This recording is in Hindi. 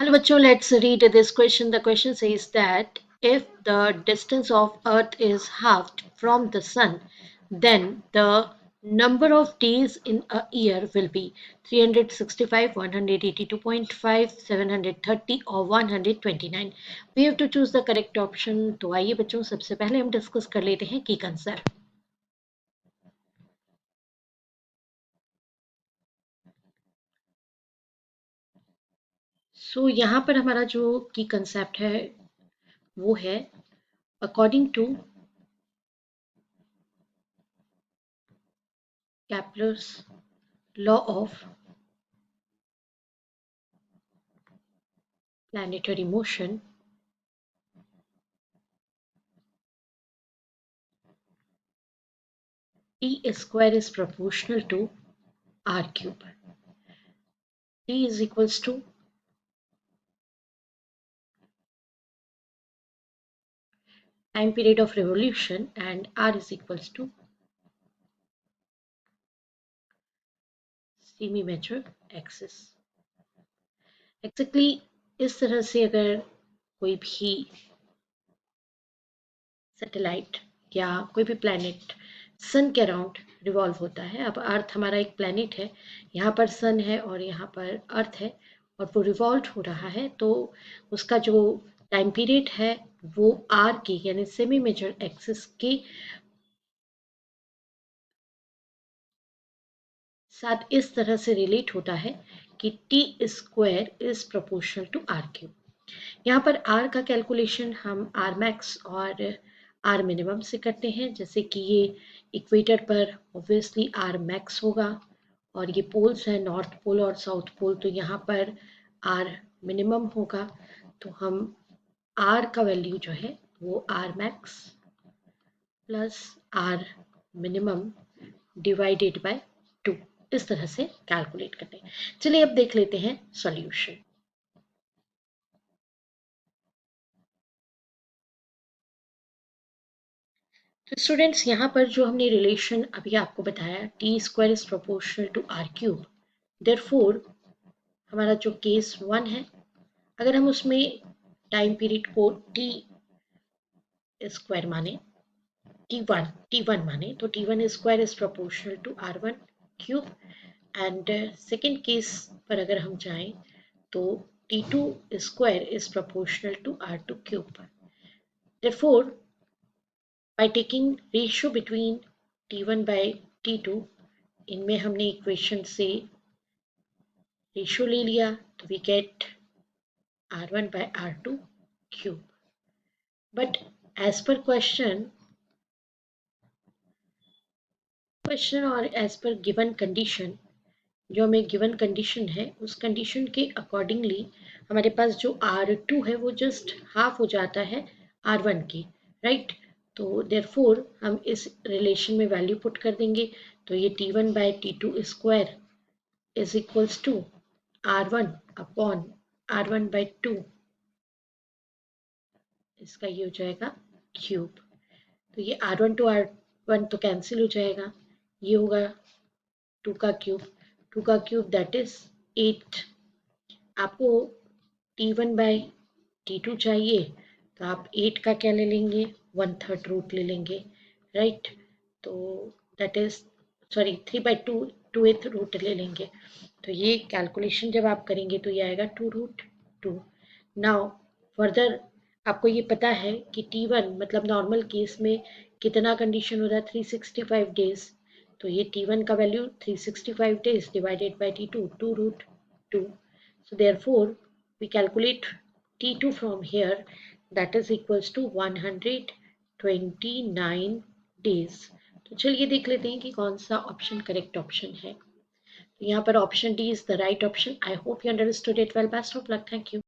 Hello, bachcho, let's read this question. The question says that if the distance of Earth is halved from the Sun, then the number of days in a year will be 365, 182.5, 730 or 129. We have to choose the correct option. तो आइए बच्चों सबसे पहले हम डिस्कस कर लेते हैं की आंसर. सो यहाँ पर हमारा जो की कंसेप्ट है वो है according to Kepler's law of planetary motion, T square is proportional to R cube. T is equals to time period of revolution and R is equals to semi-major axis. Exactly इस तरह से अगर कोई भी सैटेलाइट या कोई भी प्लैनेट सन के अराउंड रिवॉल्व होता है. अब अर्थ हमारा एक प्लैनेट है, यहाँ पर सन है और यहाँ पर अर्थ है और वो रिवॉल्व हो रहा है, तो उसका जो टाइम पीरियड है वो आर के यानी सेमी मेजर एक्सिस के साथ इस तरह से रिलेट होता है कि T square is proportional to R cube. यहाँ पर आर का कैलकुलेशन हम आर मैक्स और आर मिनिमम से करते हैं. जैसे कि ये इक्वेटर पर ऑब्वियसली आर मैक्स होगा और ये पोल्स हैं नॉर्थ पोल और साउथ पोल, तो यहाँ पर आर मिनिमम होगा. तो हम आर का वैल्यू जो है वो R max plus R minimum divided by 2 इस तरह से कैलकुलेट करते हैं. चलिए अब देख लेते हैं सॉल्यूशन. तो स्टूडेंट्स यहाँ पर जो हमने रिलेशन अभी आपको बताया T square is proportional to R cube, therefore हमारा जो केस 1 है अगर हम उसमें टाइम पीरियड को टी स्क्वायर माने टी वन माने तो T one square is proportional to R one cube. And second case पर अगर हम जाएं तो T2 square is proportional to R2 cube. Therefore, by taking ratio between T1 by T2, इनमें हमने इक्वेशन से रेशियो ले लिया तो we get R1 by R2 cube. But as per question और as per given condition, जो हमें गिवन कंडीशन है उस कंडीशन के अकॉर्डिंगली हमारे पास जो R2 है वो जस्ट हाफ हो जाता है R1 की, राइट. तो देयरफॉर हम इस रिलेशन में वैल्यू पुट कर देंगे तो ये T1 by T2 square is equals to R1 upon R1 by 2, इसका ये हो जाएगा क्यूब. तो ये R1 टू R1 तो कैंसिल हो जाएगा, ये होगा 2 का क्यूब दैट इज 8. आपको T1 बाय T2 चाहिए तो आप 8 का क्या ले लेंगे 1/3 रूट ले लेंगे, राइट. तो दैट इज सॉरी 3/2 2/8 रूट ले लेंगे. तो ये कैलकुलेशन जब आप करेंगे तो ये आएगा 2√2. नाउ फर्दर आपको ये पता है कि T1 मतलब नॉर्मल केस में कितना कंडीशन होता है 365 डेज. तो ये T1 का value 365 days divided by T2 2√2. So therefore we calculate T2 from here, that is equals to 129 days. तो चलिए देख लेते हैं कि कौन सा ऑप्शन करेक्ट ऑप्शन है. तो यहाँ पर option D is the right option. I hope you understood it well. Best of luck. Thank you.